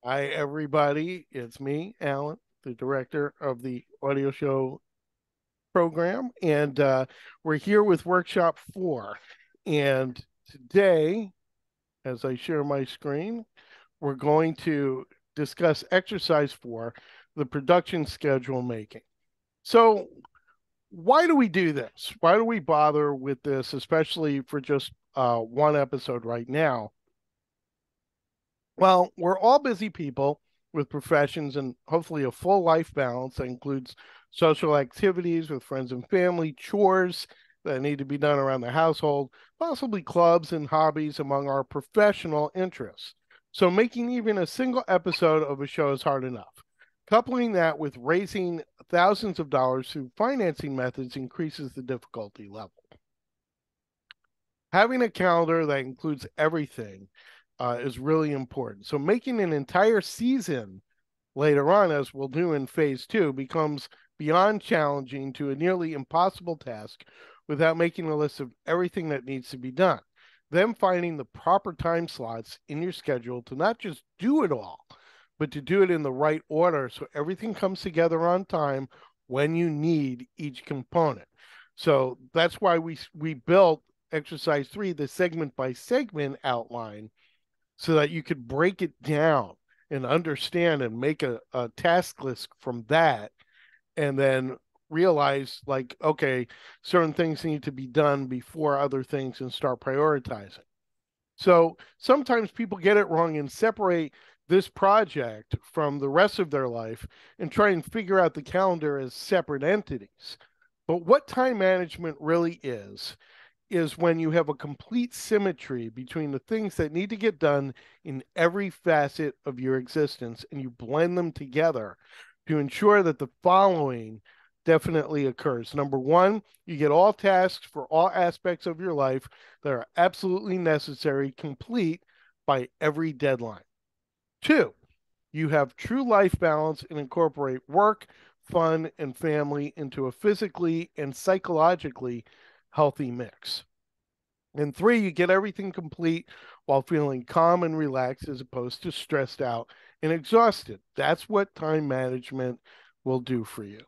Hi, everybody. It's me, Alan, the director of the audio show program, and we're here with Workshop 4. And today, as I share my screen, we're going to discuss exercise 4, the production schedule making. So, why do we do this? Why do we bother with this, especially for just one episode right now? Well, we're all busy people with professions and hopefully a full life balance that includes social activities with friends and family, chores that need to be done around the household, possibly clubs and hobbies among our professional interests. So, making even a single episode of a show is hard enough. Coupling that with raising thousands of dollars through financing methods increases the difficulty level. Having a calendar that includes everything is really important. So making an entire season later on, as we'll do in phase two, becomes beyond challenging to a nearly impossible task without making a list of everything that needs to be done. Then finding the proper time slots in your schedule to not just do it all, but to do it in the right order so everything comes together on time when you need each component. So that's why we built exercise 3, the segment by segment outline, so that you could break it down and understand and make a task list from that, and then realize, like, okay, certain things need to be done before other things and start prioritizing. So sometimes people get it wrong and separate this project from the rest of their life and try and figure out the calendar as separate entities. But what time management really is when you have a complete symmetry between the things that need to get done in every facet of your existence and you blend them together to ensure that the following definitely occurs. Number one, you get all tasks for all aspects of your life that are absolutely necessary complete by every deadline. Two, you have true life balance and incorporate work, fun, and family into a physically and psychologically healthy mix. And three, you get everything complete while feeling calm and relaxed as opposed to stressed out and exhausted. That's what time management will do for you.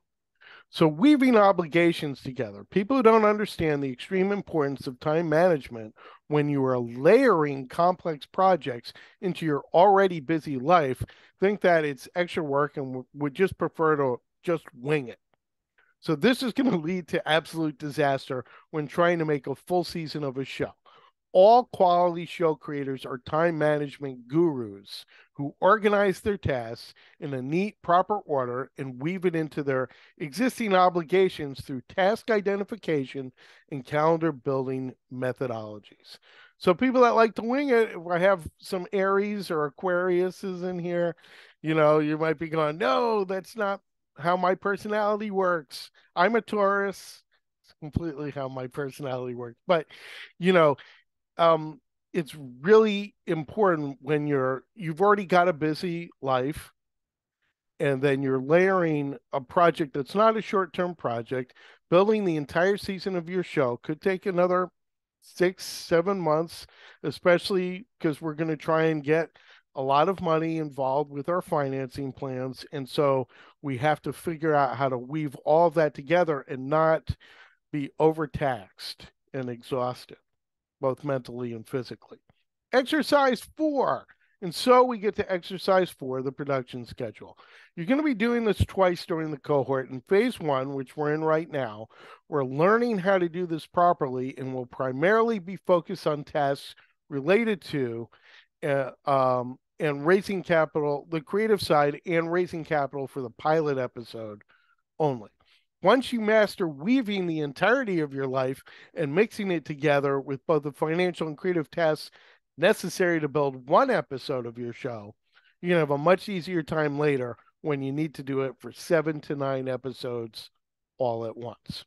So, weaving obligations together. People who don't understand the extreme importance of time management when you are layering complex projects into your already busy life think that it's extra work and would just prefer to just wing it. So this is going to lead to absolute disaster when trying to make a full season of a show. All quality show creators are time management gurus who organize their tasks in a neat, proper order and weave it into their existing obligations through task identification and calendar building methodologies. So people that like to wing it, if I have some Aries or Aquariuses in here, you might be going, no, that's not how my personality works. I'm a Taurus. It's completely how my personality works. But, you know, um, it's really important when you've already got a busy life and then you're layering a project that's not a short-term project. Building the entire season of your show could take another 6, 7 months, especially because we're going to try and get a lot of money involved with our financing plans. And so we have to figure out how to weave all of that together and not be overtaxed and exhausted, both mentally and physically. Exercise 4. And so we get to exercise 4, the production schedule. You're going to be doing this twice during the cohort. In phase 1, which we're in right now, we're learning how to do this properly and will primarily be focused on tasks related to and raising capital, the creative side, and raising capital for the pilot episode only. Once you master weaving the entirety of your life and mixing it together with both the financial and creative tasks necessary to build one episode of your show, you're going to have a much easier time later when you need to do it for 7 to 9 episodes all at once.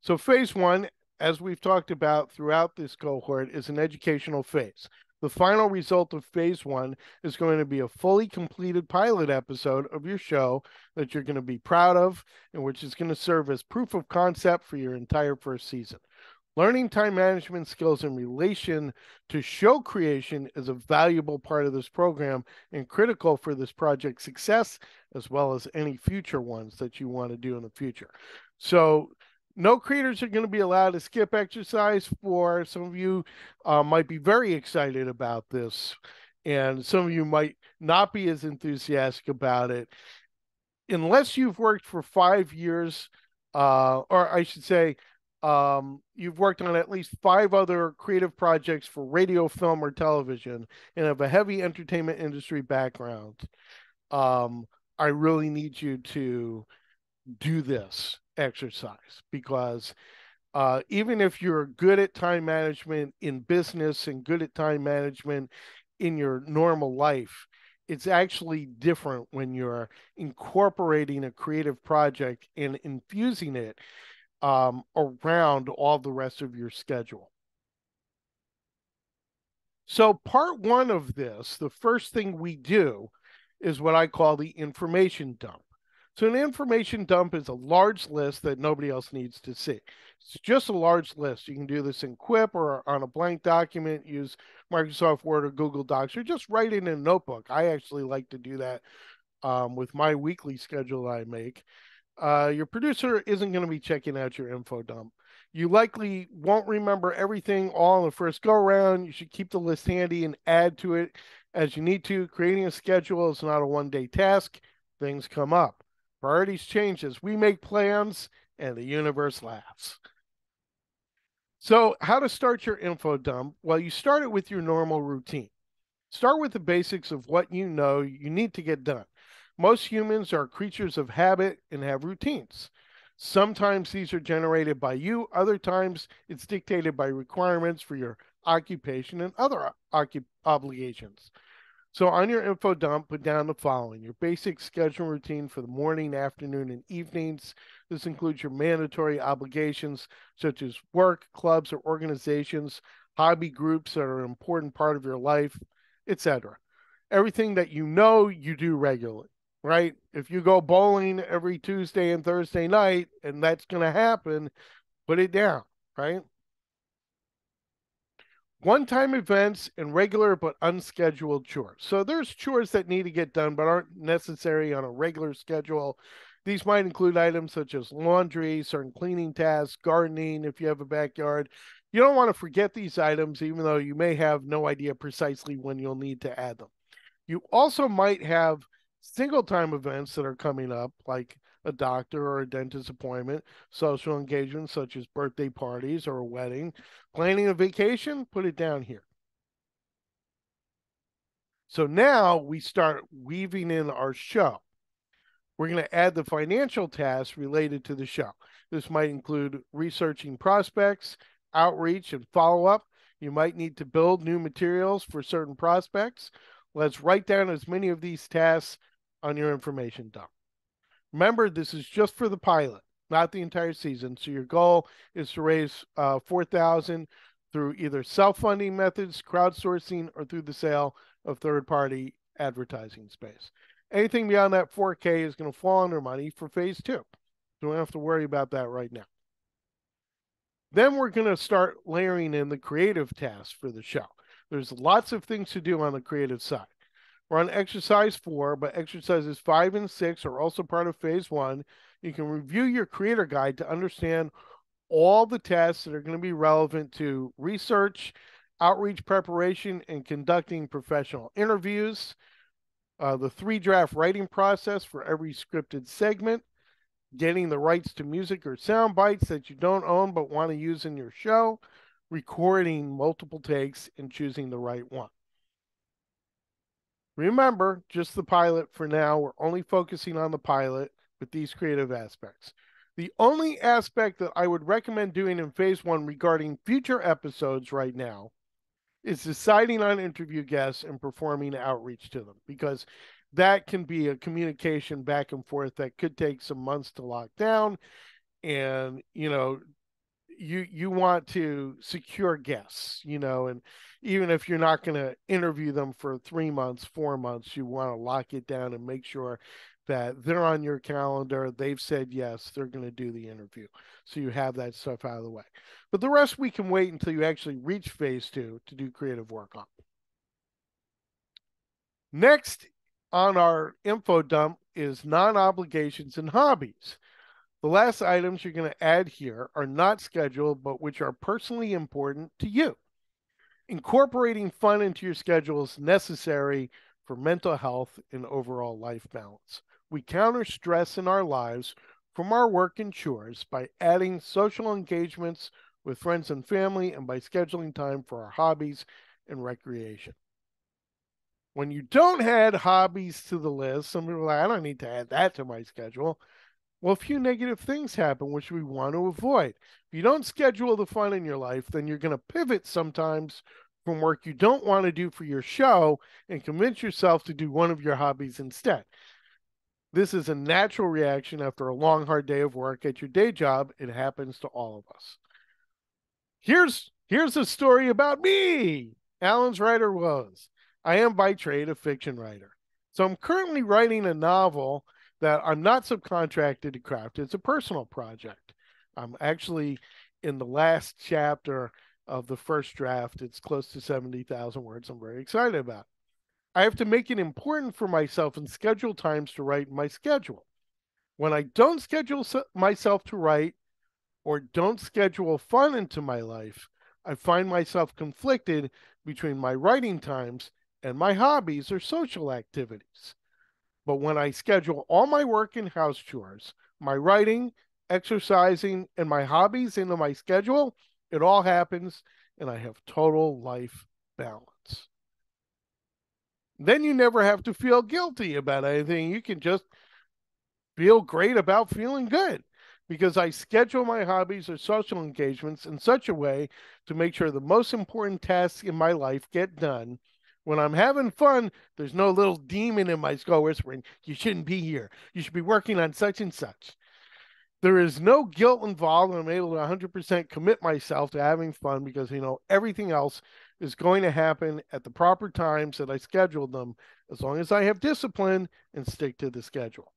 So, phase one, as we've talked about throughout this cohort, is an educational phase. The final result of phase one is going to be a fully completed pilot episode of your show that you're going to be proud of and which is going to serve as proof of concept for your entire first season. Learning time management skills in relation to show creation is a valuable part of this program and critical for this project's success, as well as any future ones that you want to do in the future. So no creators are going to be allowed to skip exercise 4. Some of you might be very excited about this, and some of you might not be as enthusiastic about it. Unless you've worked for 5 years, or I should say, you've worked on at least 5 other creative projects for radio, film, or television, and have a heavy entertainment industry background, I really need you to do this exercise, because even if you're good at time management in business and good at time management in your normal life, it's actually different when you're incorporating a creative project and infusing it around all the rest of your schedule. So part 1 of this, the first thing we do is what I call the information dump. So an information dump is a large list that nobody else needs to see. It's just a large list. You can do this in Quip or on a blank document, use Microsoft Word or Google Docs, or just write it in a notebook. I actually like to do that with my weekly schedule I make. Your producer isn't going to be checking out your info dump. You likely won't remember everything all in the first go around. You should keep the list handy and add to it as you need to. Creating a schedule is not a one-day task. Things come up. Priorities change as we make plans and the universe laughs. So how to start your info dump? Well, you start it with your normal routine. Start with the basics of what you know you need to get done. Most humans are creatures of habit and have routines. Sometimes these are generated by you, other times it's dictated by requirements for your occupation and other obligations. So on your info dump, put down the following: your basic schedule routine for the morning, afternoon, and evenings. This includes your mandatory obligations such as work, clubs, or organizations, hobby groups that are an important part of your life, etc. Everything that you know you do regularly, right? If you go bowling every Tuesday and Thursday night, and that's going to happen, put it down, right? One-time events and regular but unscheduled chores. So there's chores that need to get done but aren't necessary on a regular schedule. These might include items such as laundry, certain cleaning tasks, gardening if you have a backyard. You don't want to forget these items, even though you may have no idea precisely when you'll need to add them. You also might have single time events that are coming up, like a doctor or a dentist appointment, social engagements such as birthday parties or a wedding, planning a vacation, put it down here. So now we start weaving in our show. We're going to add the financial tasks related to the show. This might include researching prospects, outreach, and follow up. You might need to build new materials for certain prospects. Let's write down as many of these tasks on your information dump. Remember, this is just for the pilot, not the entire season. So your goal is to raise $4,000 through either self-funding methods, crowdsourcing, or through the sale of third-party advertising space. Anything beyond that 4K is going to fall under money for phase 2. So we don't have to worry about that right now. Then we're going to start layering in the creative tasks for the show. There's lots of things to do on the creative side. We're on exercise 4, but exercises 5 and 6 are also part of phase 1. You can review your creator guide to understand all the tasks that are going to be relevant to research, outreach preparation, and conducting professional interviews. The 3-draft writing process for every scripted segment, getting the rights to music or sound bites that you don't own but want to use in your show, recording multiple takes, and choosing the right one. Remember, just the pilot for now. We're only focusing on the pilot with these creative aspects. The only aspect that I would recommend doing in phase 1 regarding future episodes right now is deciding on interview guests and performing outreach to them, because that can be a communication back and forth that could take some months to lock down. And, you want to secure guests, and even if you're not going to interview them for 3 months, 4 months, you want to lock it down and make sure that they're on your calendar, they've said yes, they're going to do the interview. So you have that stuff out of the way. But the rest we can wait until you actually reach phase 2 to do creative work on. Next on our info dump is non-obligations and hobbies. The last items you're going to add here are not scheduled, but which are personally important to you. Incorporating fun into your schedule is necessary for mental health and overall life balance. We counter stress in our lives from our work and chores by adding social engagements with friends and family and by scheduling time for our hobbies and recreation. When you don't add hobbies to the list, some people are like, I don't need to add that to my schedule. Well, a few negative things happen, which we want to avoid. If you don't schedule the fun in your life, then you're going to pivot sometimes from work you don't want to do for your show and convince yourself to do one of your hobbies instead. This is a natural reaction after a long, hard day of work at your day job. It happens to all of us. Here's a story about me. Alan's writer was. I am by trade a fiction writer. So I'm currently writing a novel that I'm not subcontracted to craft. It's a personal project. I'm actually in the last chapter of the first draft. It's close to 70,000 words. I'm very excited about it. I have to make it important for myself and schedule times to write my schedule. When I don't schedule myself to write or don't schedule fun into my life, I find myself conflicted between my writing times and my hobbies or social activities. But when I schedule all my work and house chores, my writing, exercising, and my hobbies into my schedule, it all happens and I have total life balance. Then you never have to feel guilty about anything. You can just feel great about feeling good because I schedule my hobbies or social engagements in such a way to make sure the most important tasks in my life get done. When I'm having fun, there's no little demon in my skull whispering, you shouldn't be here. You should be working on such and such. There is no guilt involved, and I'm able to 100% commit myself to having fun because, everything else is going to happen at the proper times that I scheduled them, as long as I have discipline and stick to the schedule.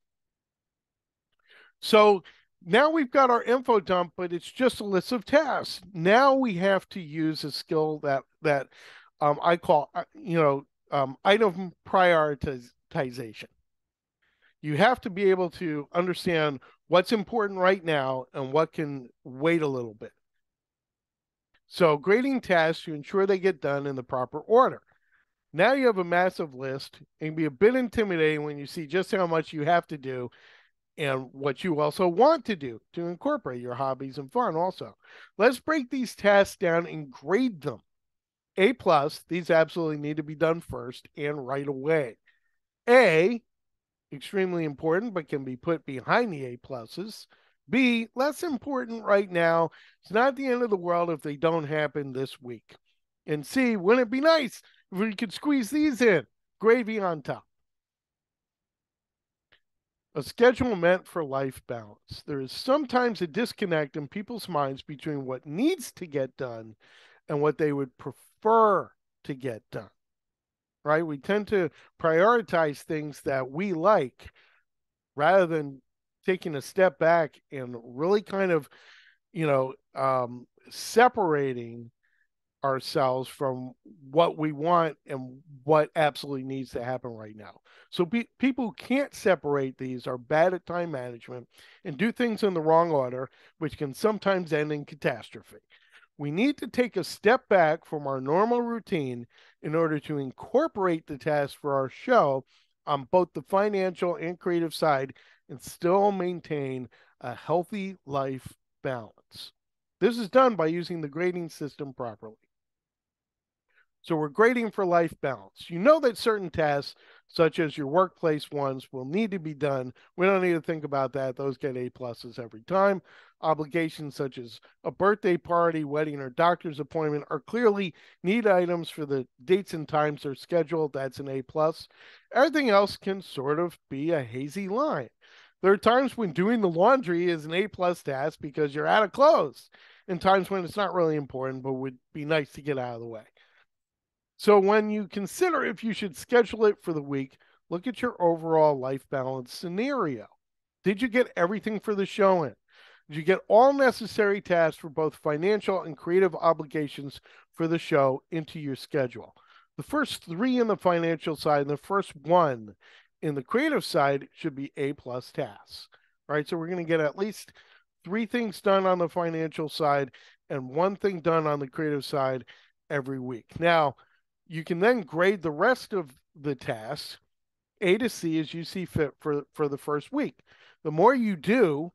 So now we've got our info dump, but it's just a list of tasks. Now we have to use a skill that I call, item prioritization. You have to be able to understand what's important right now and what can wait a little bit. So grading tasks to ensure they get done in the proper order. Now you have a massive list. It can be a bit intimidating when you see just how much you have to do and what you also want to do to incorporate your hobbies and fun also. Let's break these tasks down and grade them. A+, these absolutely need to be done first and right away. A, extremely important, but can be put behind the A+. B, less important right now. It's not the end of the world if they don't happen this week. And C, wouldn't it be nice if we could squeeze these in? Gravy on top. A schedule meant for life balance. There is sometimes a disconnect in people's minds between what needs to get done and what they would prefer to get done, right? We tend to prioritize things that we like rather than taking a step back and really kind of, separating ourselves from what we want and what absolutely needs to happen right now. So people who can't separate these are bad at time management and do things in the wrong order, which can sometimes end in catastrophe. We need to take a step back from our normal routine in order to incorporate the tasks for our show on both the financial and creative side and still maintain a healthy life balance. This is done by using the grading system properly. So we're grading for life balance. You know that certain tasks, such as your workplace ones, will need to be done. We don't need to think about that. Those get A+ every time. Obligations such as a birthday party, wedding, or doctor's appointment are clearly need items for the dates and times they're scheduled. That's an A+. Everything else can sort of be a hazy line. There are times when doing the laundry is an A+ task because you're out of clothes, and times when it's not really important, but would be nice to get out of the way. So when you consider if you should schedule it for the week, look at your overall life balance scenario. Did you get everything for the show in? Did you get all necessary tasks for both financial and creative obligations for the show into your schedule? The first three in the financial side and the first one in the creative side should be A+ tasks. All right, so we're going to get at least three things done on the financial side and one thing done on the creative side every week. Now, you can then grade the rest of the tasks A to C as you see fit for the first week. The more you do,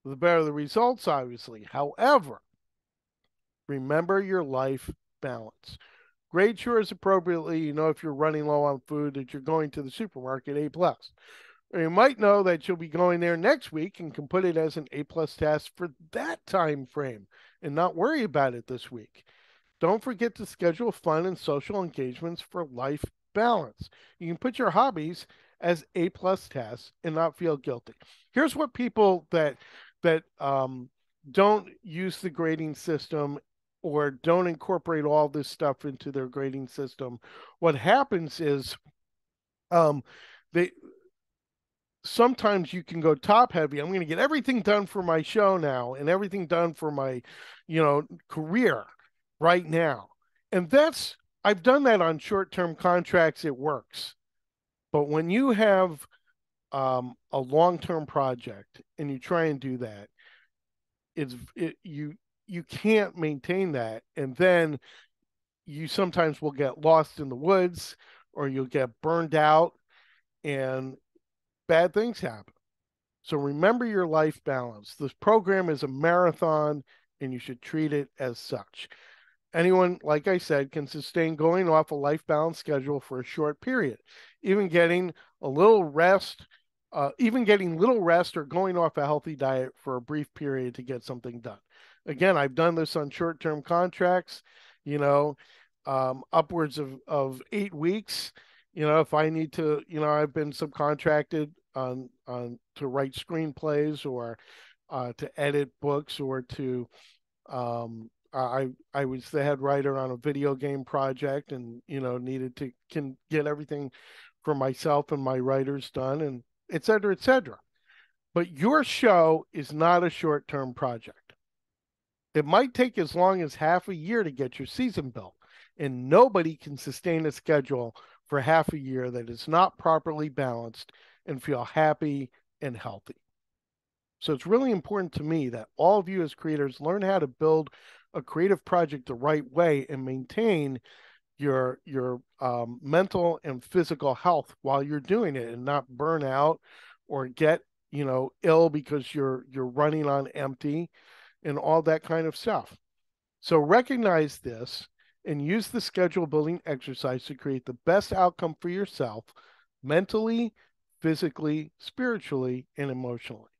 the better the results, obviously. However, remember your life balance. Grade chores appropriately. You know, if you're running low on food, that you're going to the supermarket, A+. Or you might know that you'll be going there next week and can put it as an A+ task for that time frame and not worry about it this week. Don't forget to schedule fun and social engagements for life balance. You can put your hobbies as A+ tasks and not feel guilty. Here's what people that don't use the grading system or don't incorporate all this stuff into their grading system. What happens is they sometimes you can go top heavy. I'm going to get everything done for my show now and everything done for my, career right now. And I've done that on short-term contracts. It works. But when you have a long-term project and you try and do that, you can't maintain that. And then you sometimes will get lost in the woods or you'll get burned out and bad things happen. So remember your life balance. This program is a marathon and you should treat it as such. Anyone, like I said, can sustain going off a life balance schedule for a short period. Even getting a little rest, even getting little rest or going off a healthy diet for a brief period to get something done. Again, I've done this on short-term contracts, upwards of 8 weeks. If I need to, I've been subcontracted on to write screenplays or to edit books or to I was the head writer on a video game project and needed to can get everything for myself and my writers done and et cetera, et cetera. But your show is not a short-term project. It might take as long as half a year to get your season built, and nobody can sustain a schedule for half a year that is not properly balanced and feel happy and healthy. So it's really important to me that all of you as creators learn how to build a creative project the right way and maintain your mental and physical health while you're doing it and not burn out or get ill because you're running on empty and all that kind of stuff. So recognize this and use the schedule building exercise to create the best outcome for yourself mentally, physically, spiritually, and emotionally.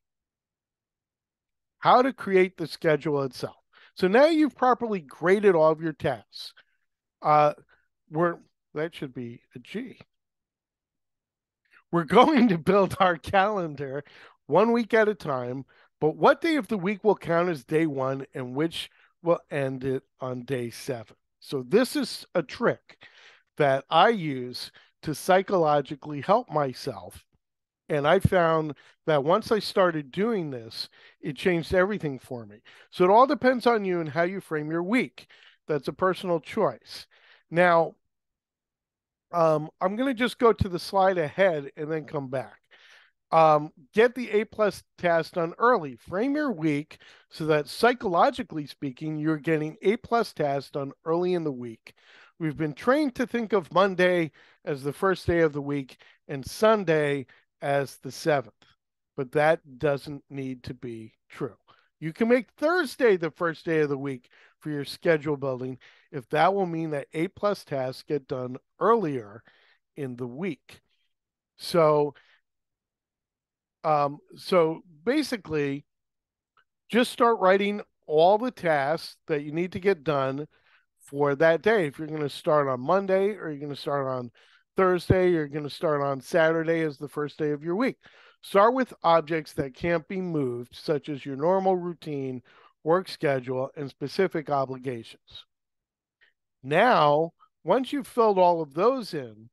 How to create the schedule itself. So now you've properly graded all of your tasks. That should be a G. We're going to build our calendar 1 week at a time, but what day of the week will count as day one and which will end it on day 7? So this is a trick that I use to psychologically help myself. And I found that once I started doing this, it changed everything for me. So it all depends on you and how you frame your week. That's a personal choice. Now, I'm going to just go to the slide ahead and then come back. Get the A+ task done early. Frame your week so that psychologically speaking, you're getting A+ tasks done early in the week. We've been trained to think of Monday as the first day of the week and Sunday as the 7th, but that doesn't need to be true. You can make Thursday the first day of the week for your schedule building if that will mean that A+ tasks get done earlier in the week. So basically, just start writing all the tasks that you need to get done for that day. If you're going to start on Monday or you're going to start on Thursday, you're going to start on Saturday as the first day of your week. Start with objects that can't be moved, such as your normal routine, work schedule, and specific obligations. Now, once you've filled all of those in,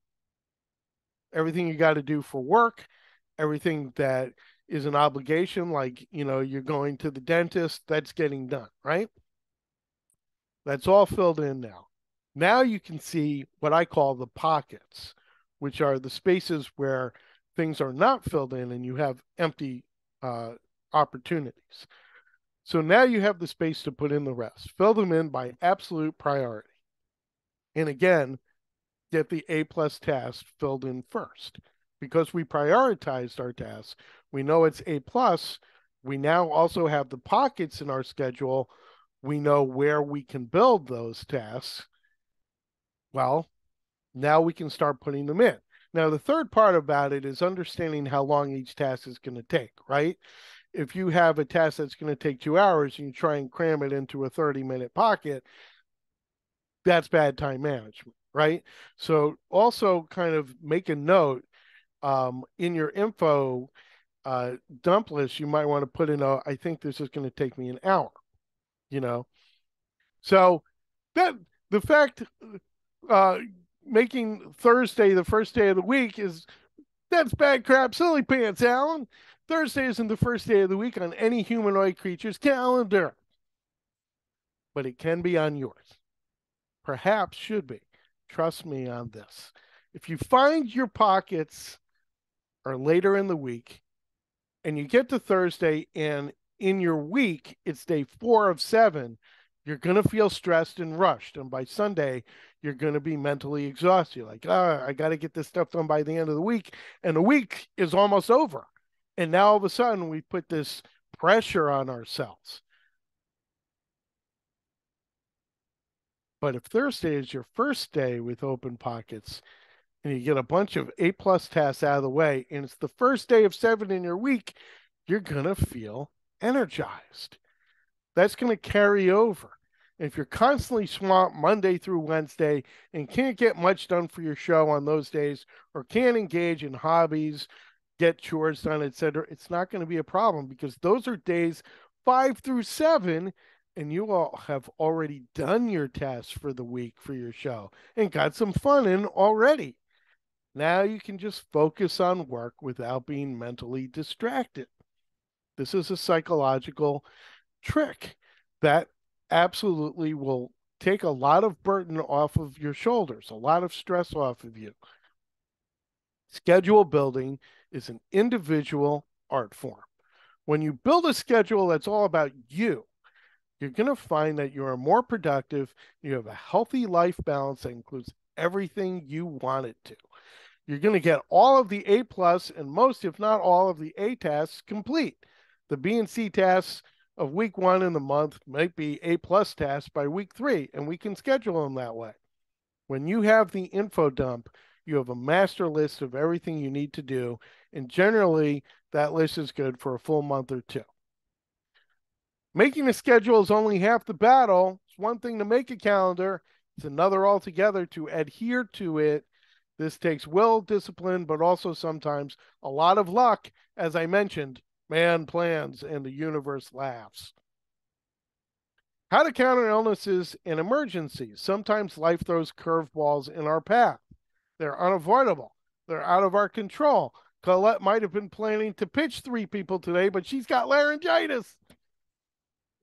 Everything you got to do for work, everything that is an obligation, like, you're going to the dentist, that's getting done, right? That's all filled in now. Now you can see what I call the pockets, which are the spaces where things are not filled in and you have empty uh, opportunities. So now you have the space to put in the rest. Fill them in by absolute priority. And again, get the A plus task filled in first. Because we prioritized our tasks, we know it's A plus. We now also have the pockets in our schedule. We know where we can build those tasks. Well, now we can start putting them in. Now, the third part about it is understanding how long each task is going to take, right? If you have a task that's going to take 2 hours and you try and cram it into a 30-minute pocket, that's bad time management, right? So also kind of make a note in your info dump list, you might want to put in I think this is going to take me an hour, you know? So that the fact uh, making Thursday the first day of the week that's bad crap, silly pants, Alan. Thursday isn't the first day of the week on any humanoid creature's calendar, but it can be on yours. Perhaps should be. Trust me on this. If you find your pockets are later in the week and you get to Thursday and in your week it's day 4 of 7, you're going to feel stressed and rushed. And by Sunday, you're going to be mentally exhausted. Like, I got to get this stuff done by the end of the week. And the week is almost over. And now all of a sudden, we put this pressure on ourselves. But if Thursday is your first day with open pockets and you get a bunch of A plus tasks out of the way, and it's the first day of 7 in your week, you're going to feel energized. That's going to carry over. If you're constantly swamped Monday through Wednesday and can't get much done for your show on those days, or can't engage in hobbies, get chores done, etc., it's not going to be a problem because those are days 5 through 7, and you all have already done your tasks for the week for your show and got some fun in already. Now you can just focus on work without being mentally distracted. This is a psychological trick that absolutely will take a lot of burden off of your shoulders, a lot of stress off of you. Schedule building is an individual art form. When you build a schedule that's all about you, you're going to find that you are more productive. You have a healthy life balance that includes everything you want it to. You're going to get all of the A plus and most, if not all, of the A tasks complete. The B and C tasks of week 1 in the month might be A plus tasks by week 3, and we can schedule them that way. When you have the info dump, you have a master list of everything you need to do, and generally that list is good for a full month or 2. Making a schedule is only half the battle. It's one thing to make a calendar, it's another altogether to adhere to it. This takes will, discipline, but also sometimes a lot of luck. As I mentioned, man plans and the universe laughs. How to counter illnesses and emergencies. Sometimes life throws curveballs in our path. They're unavoidable. They're out of our control. Colette might have been planning to pitch 3 people today, but she's got laryngitis.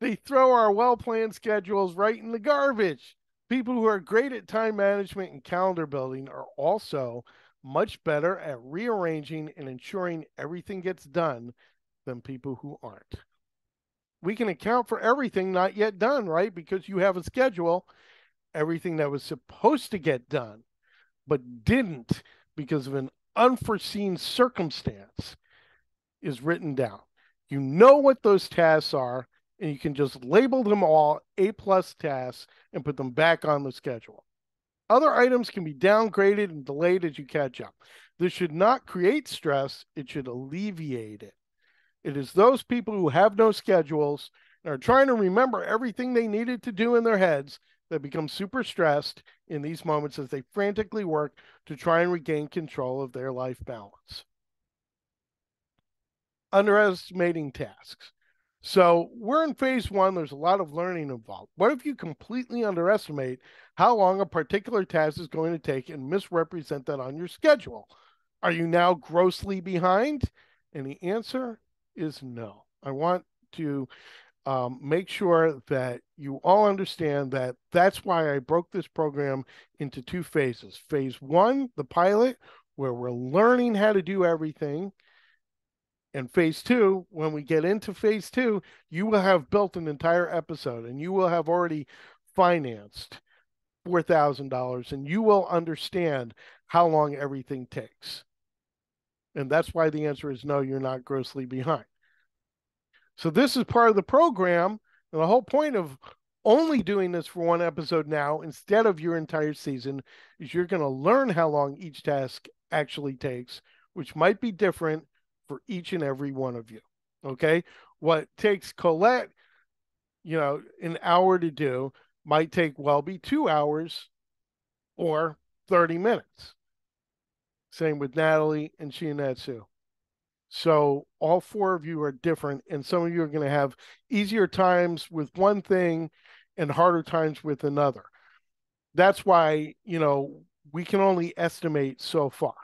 They throw our well-planned schedules right in the garbage. People who are great at time management and calendar building are also much better at rearranging and ensuring everything gets done than people who aren't. We can account for everything not yet done, right? Because you have a schedule, everything that was supposed to get done, but didn't because of an unforeseen circumstance is written down. You know what those tasks are, and you can just label them all A plus tasks and put them back on the schedule. Other items can be downgraded and delayed as you catch up. This should not create stress, it should alleviate it. It is those people who have no schedules and are trying to remember everything they needed to do in their heads that become super stressed in these moments as they frantically work to try and regain control of their life balance. Underestimating tasks. So we're in phase 1. There's a lot of learning involved. What if you completely underestimate how long a particular task is going to take and misrepresent that on your schedule? Are you now grossly behind? And the answer is no. I want to make sure that you all understand that that's why I broke this program into two phases. Phase one, the pilot, where we're learning how to do everything. And phase two, when we get into phase two, you will have built an entire episode and you will have already financed $4,000 and you will understand how long everything takes. And that's why the answer is no, you're not grossly behind. So this is part of the program. And the whole point of only doing this for one episode now instead of your entire season is you're going to learn how long each task actually takes, which might be different for each and every one of you. Okay. What takes Colette, an hour to do might take Welby 2 hours or 30 minutes. Same with Natalie and Shianetsu. So all four of you are different, and some of you are going to have easier times with one thing and harder times with another. That's why, we can only estimate so far.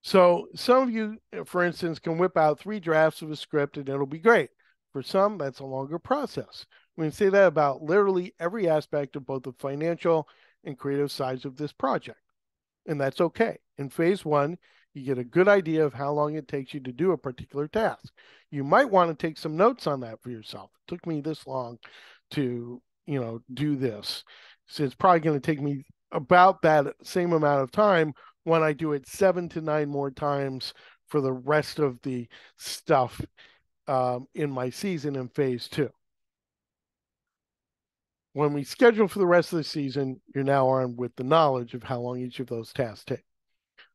So some of you, for instance, can whip out 3 drafts of a script and it'll be great. For some, that's a longer process. We can say that about literally every aspect of both the financial and creative sides of this project. And that's okay. In phase one, you get a good idea of how long it takes you to do a particular task. You might want to take some notes on that for yourself. It took me this long to, do this. So it's probably going to take me about that same amount of time when I do it 7 to 9 more times for the rest of the stuff in my season in phase two. When we schedule for the rest of the season, you're now armed with the knowledge of how long each of those tasks take.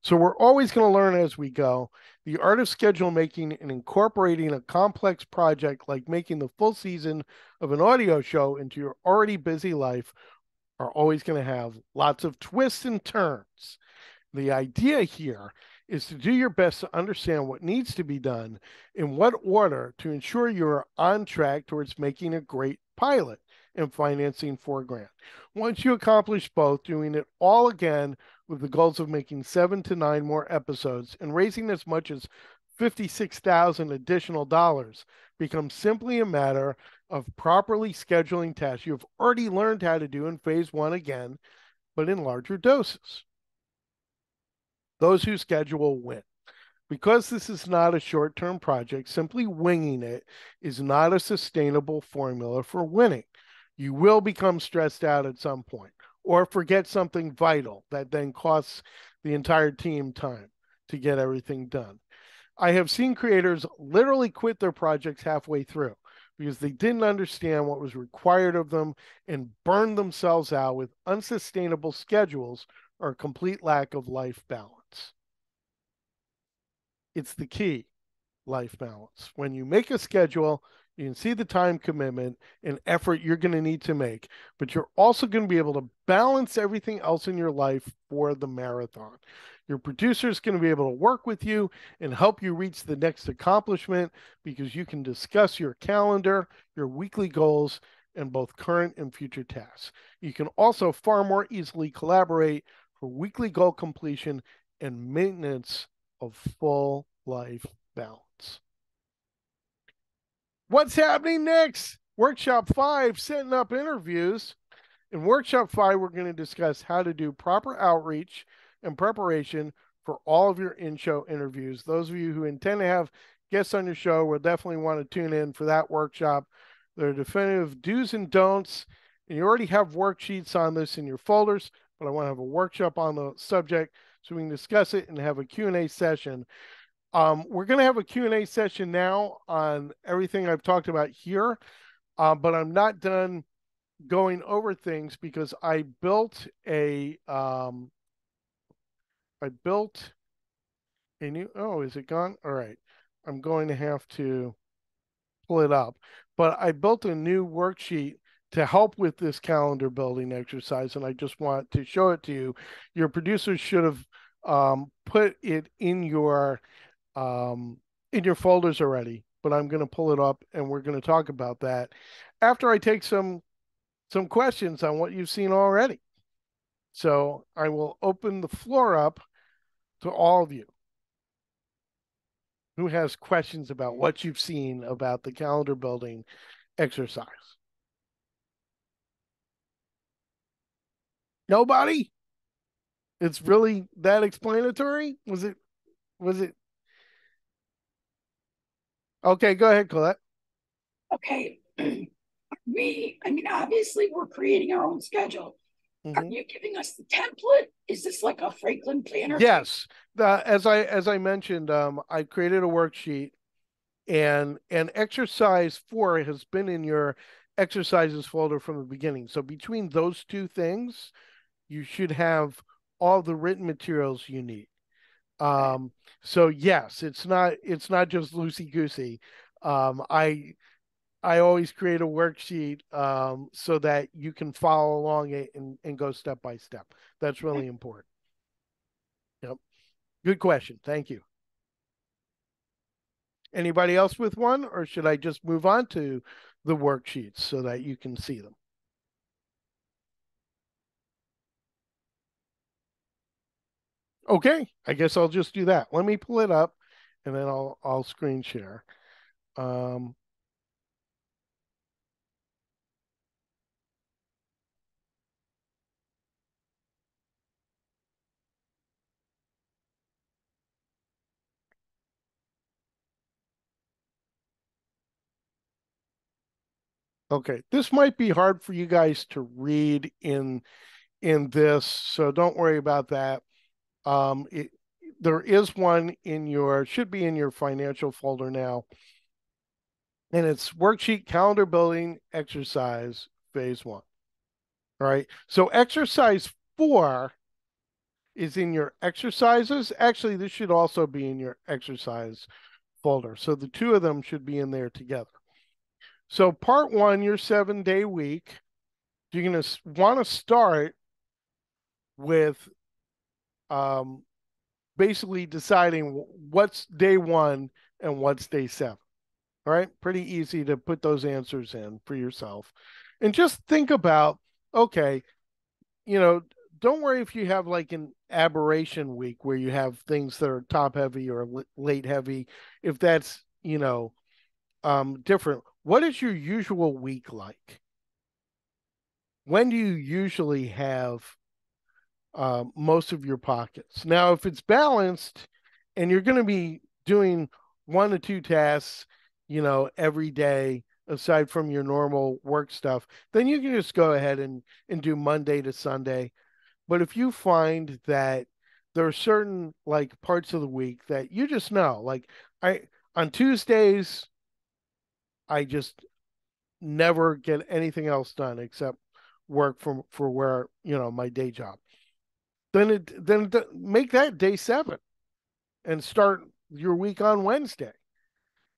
So we're always going to learn as we go. The art of schedule making and incorporating a complex project like making the full season of an audio show into your already busy life are always going to have lots of twists and turns. The idea here is to do your best to understand what needs to be done in what order to ensure you're on track towards making a great pilot and financing $4,000. Once you accomplish both, doing it all again with the goals of making 7 to 9 more episodes and raising as much as $56,000 additional dollars becomes simply a matter of properly scheduling tasks you've already learned how to do in phase one again, but in larger doses. Those who schedule win. Because this is not a short-term project, simply winging it is not a sustainable formula for winning. You will become stressed out at some point or forget something vital that then costs the entire team time to get everything done. I have seen creators literally quit their projects halfway through because they didn't understand what was required of them and burned themselves out with unsustainable schedules or a complete lack of life balance. It's the key, life balance. When you make a schedule, you can see the time commitment and effort you're going to need to make, but you're also going to be able to balance everything else in your life for the marathon. Your producer is going to be able to work with you and help you reach the next accomplishment because you can discuss your calendar, your weekly goals, and both current and future tasks. You can also far more easily collaborate for weekly goal completion and maintenance of full life balance. What's happening next? Workshop 5, setting up interviews. In Workshop 5, we're going to discuss how to do proper outreach and preparation for all of your in-show interviews. Those of you who intend to have guests on your show will definitely want to tune in for that workshop. There are definitive do's and don'ts, and you already have worksheets on this in your folders, but I want to have a workshop on the subject so we can discuss it and have a Q&A session. We're going to have a Q&A session now on everything I've talked about here, but I'm not done going over things because I built a new, oh, is it gone? All right. I'm going to have to pull it up, but I built a new worksheet to help with this calendar building exercise, and I just want to show it to you. Your producers should have put it in your folders already, but I'm going to pull it up and we're going to talk about that after I take some questions on what you've seen already. So I will open the floor up to all of you who has questions about what you've seen about the calendar building exercise. Nobody? It's really that explanatory? Was it okay, go ahead, Colette. Okay. I mean, obviously, we're creating our own schedule. Are Mm-hmm. you giving us the template? Is this like a Franklin planner type? Yes. As I mentioned, I created a worksheet, and exercise 4 has been in your exercises folder from the beginning. So between those two things, you should have all the written materials you need. Okay. Um, so yes, it's not just loosey goosey. I always create a worksheet so that you can follow along it and go step by step. That's really important. Yep. Good question. Thank you. Anybody else with one, or should I just move on to the worksheets so that you can see them? Okay, I guess I'll just do that. Let me pull it up, and then I'll screen share. Um, okay, this might be hard for you guys to read in this, so don't worry about that. It, there is one in your should be in your financial folder now, and it's worksheet calendar building exercise phase 1. All right. So exercise 4 is in your exercises. Actually, this should also be in your exercise folder. So the two of them should be in there together. So part 1, your 7-day week, you're going to want to start with um, basically deciding what's day 1 and what's day 7. All right. Pretty easy to put those answers in for yourself. And just think about, okay, you know, don't worry if you have like an aberration week where you have things that are top heavy or late heavy, if that's, different. What is your usual week like? When do you usually have most of your pockets? Now, if it's balanced and you're going to be doing 1 to 2 tasks, every day, aside from your normal work stuff, then you can just go ahead and do Monday to Sunday. But if you find that there are certain like parts of the week that you just know, like I on Tuesdays, I just never get anything else done except work for where, my day job. Then make that day 7 and start your week on Wednesday.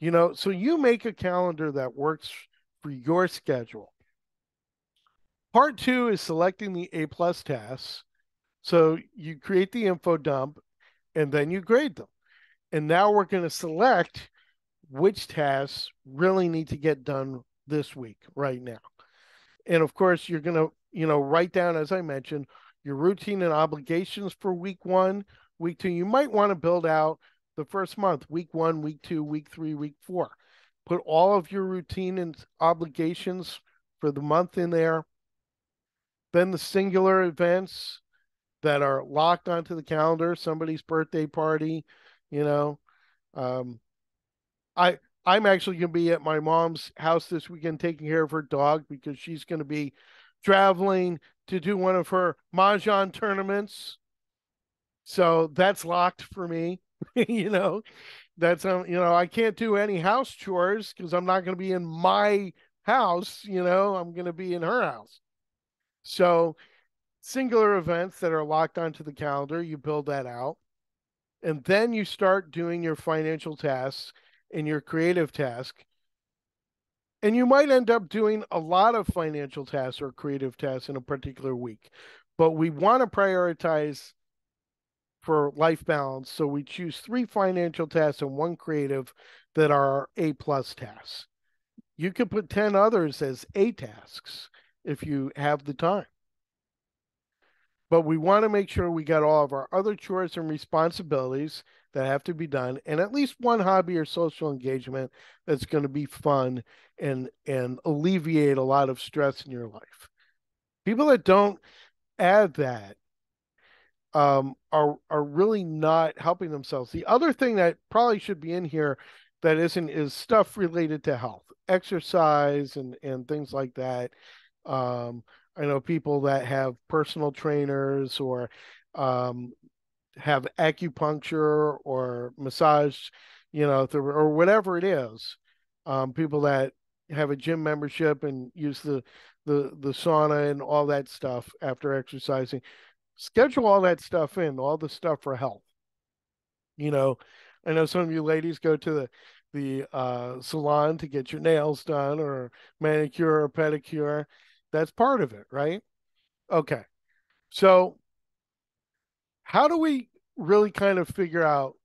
So you make a calendar that works for your schedule. Part 2 is selecting the A plus tasks. So you create the info dump and then you grade them. And now we're going to select which tasks really need to get done this week, right now. And of course, you're going to, write down, as I mentioned, your routine and obligations for week 1, week 2. You might want to build out the first month, week 1, week 2, week 3, week 4. Put all of your routine and obligations for the month in there. Then the singular events that are locked onto the calendar, somebody's birthday party, you know. Um, I I'm actually going to be at my mom's house this weekend taking care of her dog because she's going to be traveling to do one of her mahjong tournaments. So that's locked for me. you know, that's I can't do any house chores because I'm not going to be in my house. I'm going to be in her house. So singular events that are locked onto the calendar, you build that out. And then you start doing your financial tasks and your creative task. And you might end up doing a lot of financial tasks or creative tasks in a particular week. But we want to prioritize for life balance. So we choose 3 financial tasks and 1 creative that are our A plus tasks. You could put 10 others as A tasks if you have the time. but we want to make sure we got all of our other chores and responsibilities that have to be done, and at least one hobby or social engagement that's going to be fun and alleviate a lot of stress in your life. People that don't add that are really not helping themselves. The other thing that probably should be in here that isn't is stuff related to health, exercise, and things like that. Um, I know people that have personal trainers or um, have acupuncture or massage, or whatever it is. People that have a gym membership and use the sauna and all that stuff after exercising. Schedule all that stuff in, all the stuff for health. You know, I know some of you ladies go to the salon to get your nails done or manicure or pedicure. That's part of it, right? Okay. So how do we really kind of figure out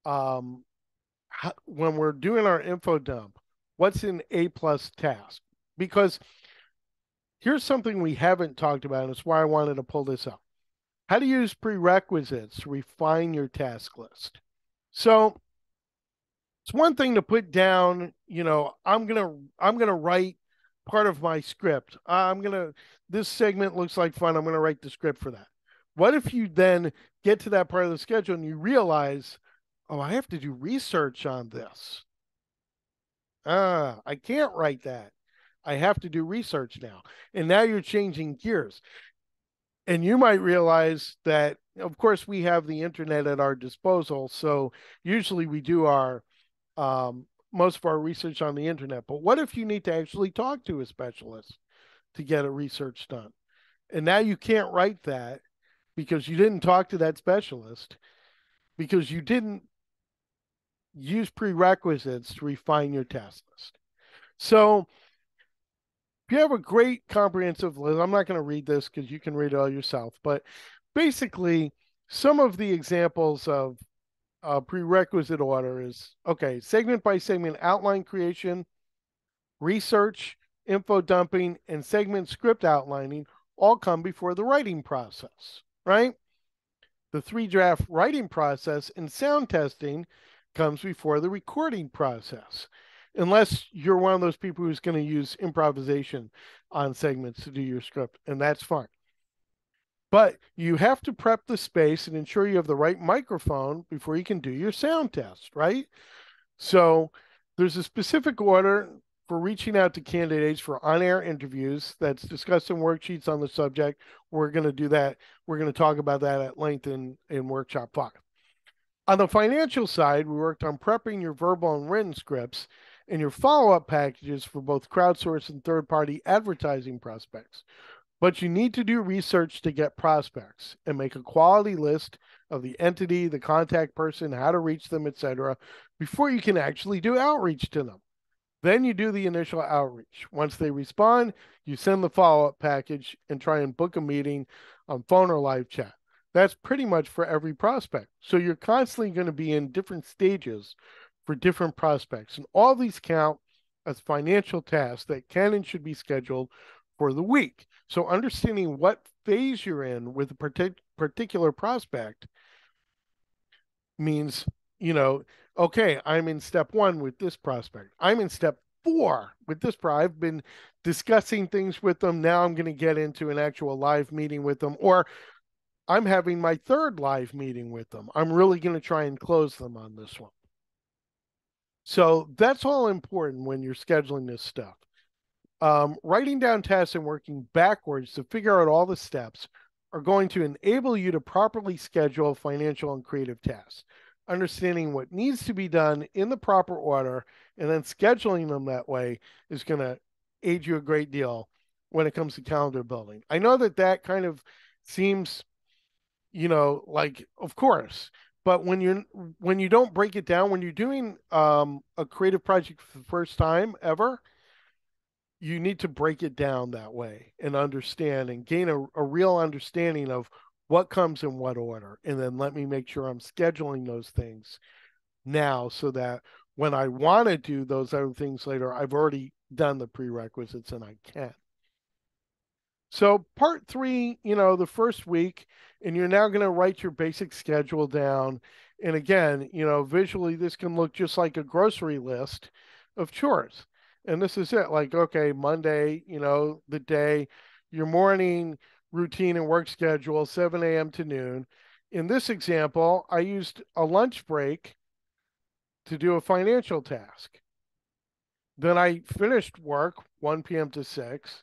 um, when we're doing our info dump, what's an A plus task? Because here's something we haven't talked about, and it's why I wanted to pull this up. How to use prerequisites to refine your task list. So it's one thing to put down, I'm gonna write part of my script. This segment looks like fun. I'm gonna write the script for that. What if you then get to that part of the schedule and you realize, oh, I have to do research on this. I can't write that. I have to do research now. And now you're changing gears. And you might realize that, of course, we have the internet at our disposal. So usually we do our most of our research on the internet. But what if you need to actually talk to a specialist to get a research done? And now you can't write that because you didn't talk to that specialist because you didn't use prerequisites to refine your task list. So if you have a great comprehensive list, I'm not going to read this because you can read it all yourself, but basically some of the examples of prerequisite order is okay, segment by segment outline creation, research, info dumping, and segment script outlining all come before the writing process, right? The 3 draft writing process and sound testing comes before the recording process, unless you're one of those people who's going to use improvisation on segments to do your script, and that's fine. But you have to prep the space and ensure you have the right microphone before you can do your sound test, right? So there's a specific order for reaching out to candidates for on-air interviews that's discussed in worksheets on the subject. We're going to do that. We're going to talk about that at length in workshop 5. On the financial side, we worked on prepping your verbal and written scripts and your follow-up packages for both crowdsourced and third-party advertising prospects. But you need to do research to get prospects and make a quality list of the entity, the contact person, how to reach them, etc., before you can actually do outreach to them. Then you do the initial outreach. Once they respond, you send the follow-up package and try and book a meeting on phone or live chat. That's pretty much for every prospect. So you're constantly going to be in different stages for different prospects. And all these count as financial tasks that can and should be scheduled for the week. So understanding what phase you're in with a particular prospect means, okay, I'm in step 1 with this prospect. I'm in step 4 with this I've been discussing things with them. Now I'm going to get into an actual live meeting with them, or I'm having my 3rd live meeting with them. I'm really going to try and close them on this one. So that's all important when you're scheduling this stuff. Writing down tasks and working backwards to figure out all the steps are going to enable you to properly schedule financial and creative tasks. Understanding what needs to be done in the proper order and then scheduling them that way is going to aid you a great deal when it comes to calendar building. I know that kind of seems, like, of course, but when you don't break it down, when you're doing a creative project for the first time ever, you need to break it down that way and understand and gain a real understanding of what comes in what order. And then let me make sure I'm scheduling those things now so that when I want to do those other things later, I've already done the prerequisites and I can. So part three, the first week, and you're now going to write your basic schedule down. And again, visually, this can look just like a grocery list of chores. And this is it. Like, okay, Monday, the day, your morning routine and work schedule, 7 a.m. to noon. In this example, I used a lunch break to do a financial task. Then I finished work 1 p.m. to 6.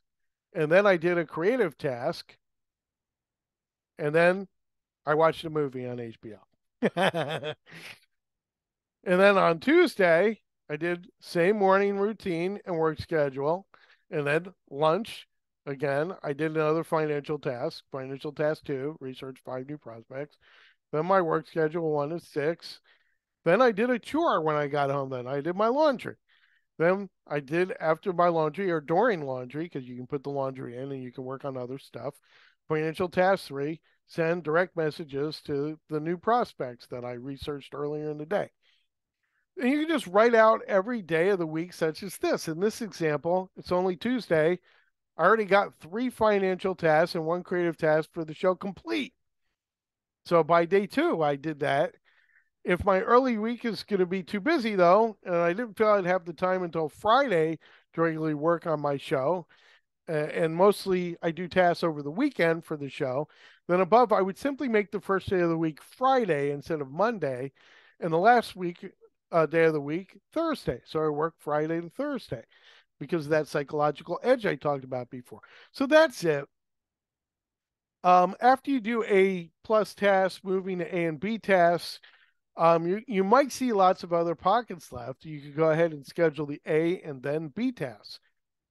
And then I did a creative task. And then I watched a movie on HBO. And then on Tuesday, I did same morning routine and work schedule. And then lunch, again, I did another financial task 2, research 5 new prospects. Then my work schedule 1 to 6. Then I did a chore when I got home. Then I did my laundry. Then I did after my laundry or during laundry, because you can put the laundry in and you can work on other stuff. Financial task 3, send direct messages to the new prospects that I researched earlier in the day. And you can just write out every day of the week, such as this. In this example, it's only Tuesday. I already got 3 financial tasks and 1 creative task for the show complete. So by day 2, I did that. If my early week is going to be too busy, though, and I didn't feel I'd have the time until Friday to regularly work on my show, and mostly I do tasks over the weekend for the show, then above, I would simply make the first day of the week Friday instead of Monday, and the last day of the week Thursday. So I work Friday to Thursday because of that psychological edge I talked about before. So that's it. After you do A plus tasks, moving to A and B tasks, you might see lots of other pockets left. You could go ahead and schedule the A and then B tasks.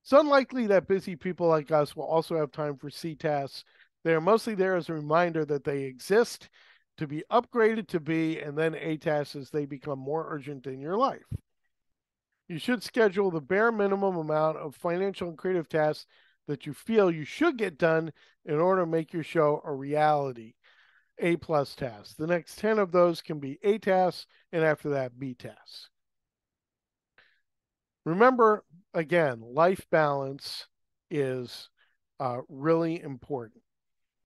It's unlikely that busy people like us will also have time for C tasks. They are mostly there as a reminder that they exist, to be upgraded to B, and then A tasks as they become more urgent in your life. You should schedule the bare minimum amount of financial and creative tasks that you feel you should get done in order to make your show a reality. A plus tasks. The next 10 of those can be A tasks, and after that, B tasks. Remember, again, life balance is really important.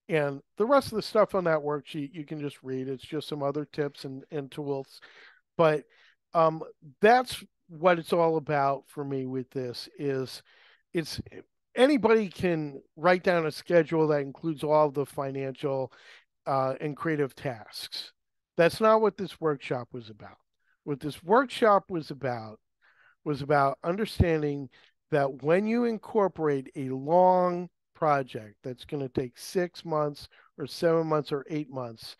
And the rest of the stuff on that worksheet, you can just read. It's just some other tips and tools. But that's what it's all about for me with this is it's anybody can write down a schedule that includes all the financial and creative tasks. That's not what this workshop was about. What this workshop was about understanding that when you incorporate a long project that's going to take 6 months or 7 months or 8 months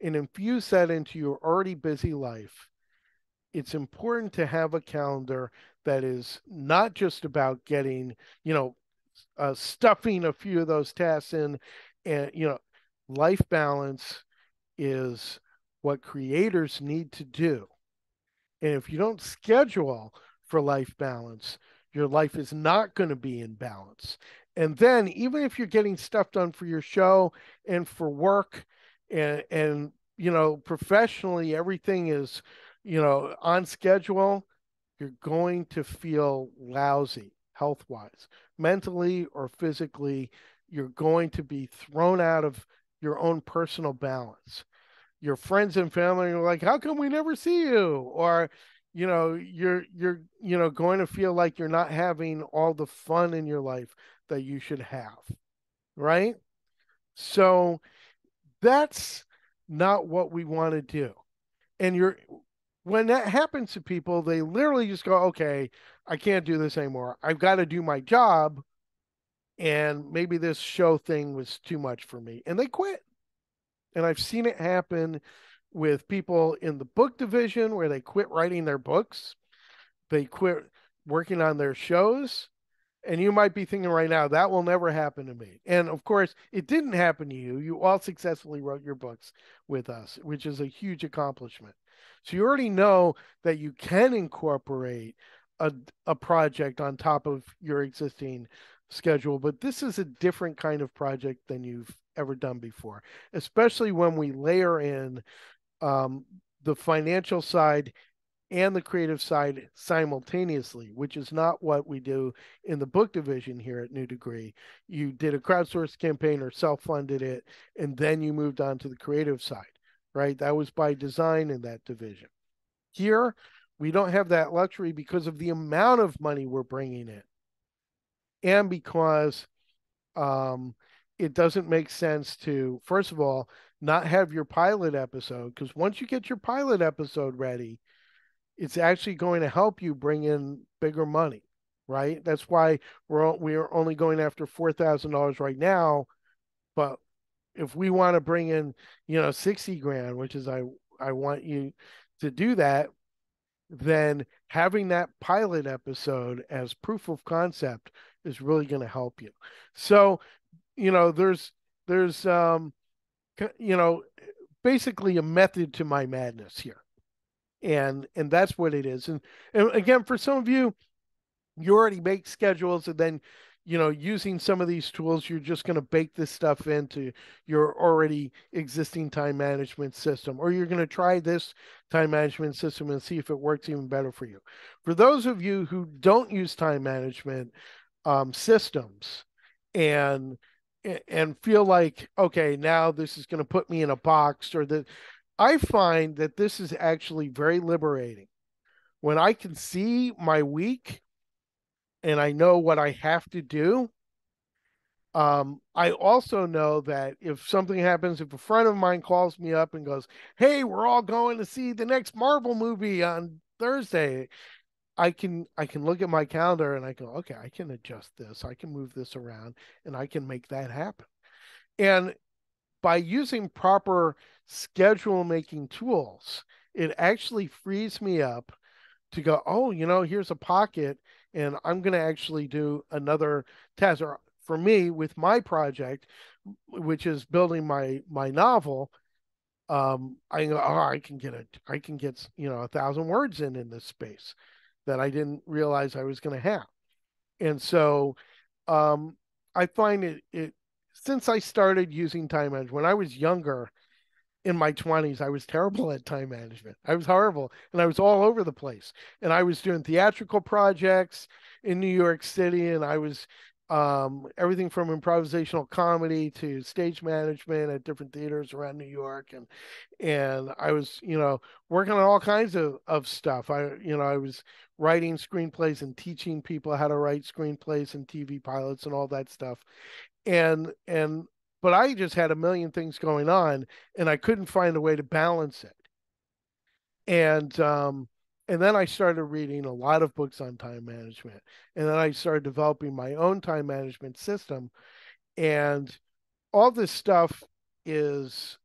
and infuse that into your already busy life, it's important to have a calendar that is not just about getting, stuffing a few of those tasks in. And, life balance is what creators need to do. And if you don't schedule for life balance, your life is not going to be in balance. And then, even if you're getting stuff done for your show and for work and professionally, everything is, on schedule, you're going to feel lousy health wise, mentally or physically. You're going to be thrown out of your own personal balance. Your friends and family are like, how come we never see you? Or, you're going to feel like you're not having all the fun in your life that you should have. Right. So that's not what we want to do. And when that happens to people, they literally just go, okay, I can't do this anymore. I've got to do my job. And maybe this show thing was too much for me. And they quit. And I've seen it happen with people in the book division where they quit writing their books, they quit working on their shows. And you might be thinking right now, that will never happen to me. And of course, it didn't happen to you. You all successfully wrote your books with us, which is a huge accomplishment. So you already know that you can incorporate a project on top of your existing schedule, but this is a different kind of project than you've ever done before, especially when we layer in the financial side and the creative side simultaneously, which is not what we do in the book division here at New Degree. You did a crowdsourced campaign or self-funded it, and then you moved on to the creative side, right? That was by design in that division. Here, we don't have that luxury because of the amount of money we're bringing in, and because it doesn't make sense to, first of all, not have your pilot episode, because once you get your pilot episode ready, it's actually going to help you bring in bigger money, right? That's why we're only going after $4,000 right now, but if we want to bring in, 60 grand, which is I want you to do that, then having that pilot episode as proof of concept is really going to help you. So, there's you know, basically a method to my madness here. And that's what it is. And again, for some of you, you already make schedules, and then using some of these tools, you're just going to bake this stuff into your already existing time management system, or you're going to try this time management system and see if it works even better for you. For those of you who don't use time management systems and feel like, okay, now this is going to put me in a box, or that, I find that this is actually very liberating when I can see my week and I know what I have to do. I also know that if something happens, if a friend of mine calls me up and goes, "Hey, we're all going to see the next Marvel movie on Thursday," I can look at my calendar and I go, "Okay, I can adjust this. I can move this around, and I can make that happen." And by using proper schedule making tools, it actually frees me up to go, oh, here's a pocket, and I'm going to actually do another task. Or for me, with my project, which is building my novel, I go, oh, I can get 1,000 words in this space that I didn't realize I was going to have. And so, um, I find it since I started using time management when I was younger, in my 20s, I was terrible at time management. I was horrible, and I was all over the place. And I was doing theatrical projects in New York City, and I was everything from improvisational comedy to stage management at different theaters around New York. And I was, working on all kinds of stuff. I was writing screenplays and teaching people how to write screenplays and TV pilots and all that stuff. And but I just had a million things going on, and I couldn't find a way to balance it. And then I started reading a lot of books on time management, and then I started developing my own time management system. And all this stuff is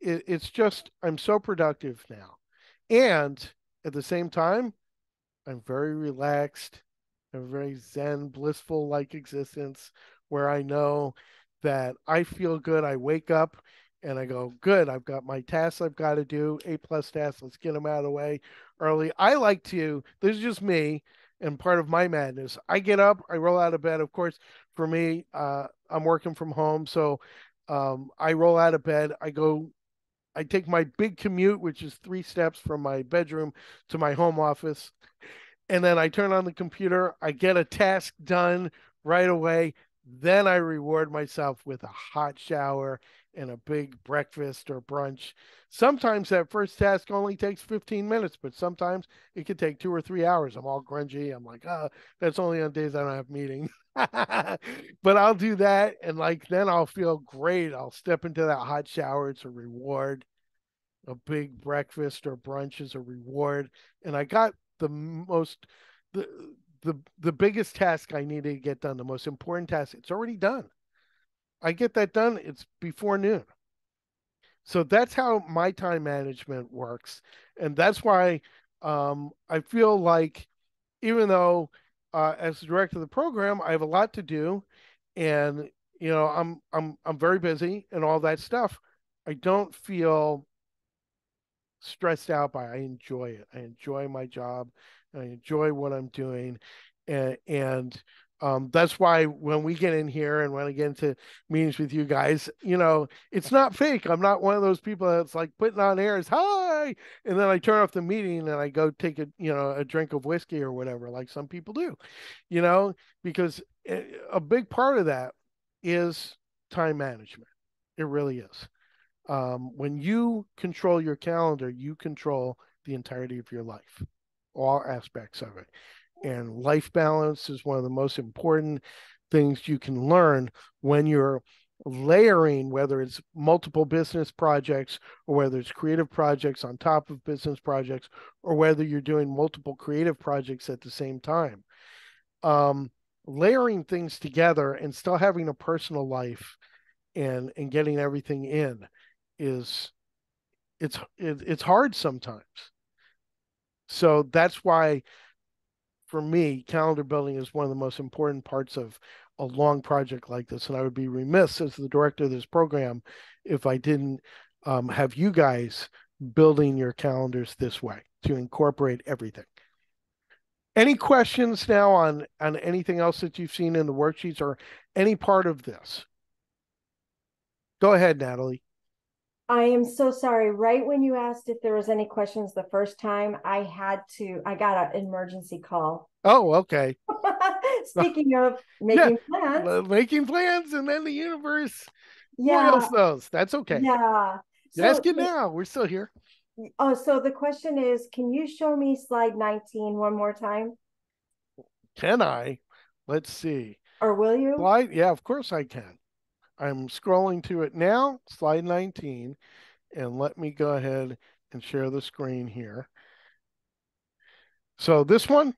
it's just, I'm so productive now, and at the same time, I'm very relaxed, a very zen, blissful like existence, where I know that I feel good. I wake up and I go, good, I've got my tasks I've got to do, A+ tasks, let's get them out of the way early. I like to, this is just me and part of my madness. I get up, I roll out of bed. Of course, for me, I'm working from home. So I roll out of bed, I take my big commute, which is 3 steps from my bedroom to my home office, and then I turn on the computer, I get a task done right away. Then I reward myself with a hot shower and a big breakfast or brunch. Sometimes that first task only takes 15 minutes, but sometimes it could take 2 or 3 hours. I'm all grungy. I'm like, that's only on days I don't have meetings. But I'll do that. And like, then I'll feel great. I'll step into that hot shower. It's a reward. A big breakfast or brunch is a reward. And I got the most the the biggest task I needed to get done, the most important task, it's already done. I get that done, it's before noon. So that's how my time management works. And that's why I feel like, even though as the director of the program, I have a lot to do, and I'm very busy and all that stuff, I don't feel stressed out by it. I enjoy it. I enjoy my job. I enjoy what I'm doing. And That's why when we get in here and when I get into meetings with you guys, it's not fake. I'm not one of those people that's like putting on airs, hi, and then I turn off the meeting and I go take a drink of whiskey or whatever, like some people do, because a big part of that is time management. It really is. When you control your calendar, you control the entirety of your life, all aspects of it. And life balance is one of the most important things you can learn when you're layering, whether it's multiple business projects or whether it's creative projects on top of business projects or whether you're doing multiple creative projects at the same time. Um, Layering things together and still having a personal life and getting everything in is it's hard sometimes. So that's why for me, calendar building is one of the most important parts of a long project like this. And I would be remiss as the director of this program if I didn't have you guys building your calendars this way to incorporate everything. Any questions now on anything else that you've seen in the worksheets or any part of this? Go ahead, Natalie. I am so sorry. Right when you asked if there was any questions the first time, I got an emergency call. Oh, okay. Speaking of making plans. Making plans and then the universe Yeah. foils those. That's okay. Yeah. Ask it now. We're still here. Oh, so the question is, can you show me slide 19 one more time? Can I? Let's see. Or will you? Slide, yeah, of course I can. I'm scrolling to it now, slide 19, and let me go ahead and share the screen here. So this one,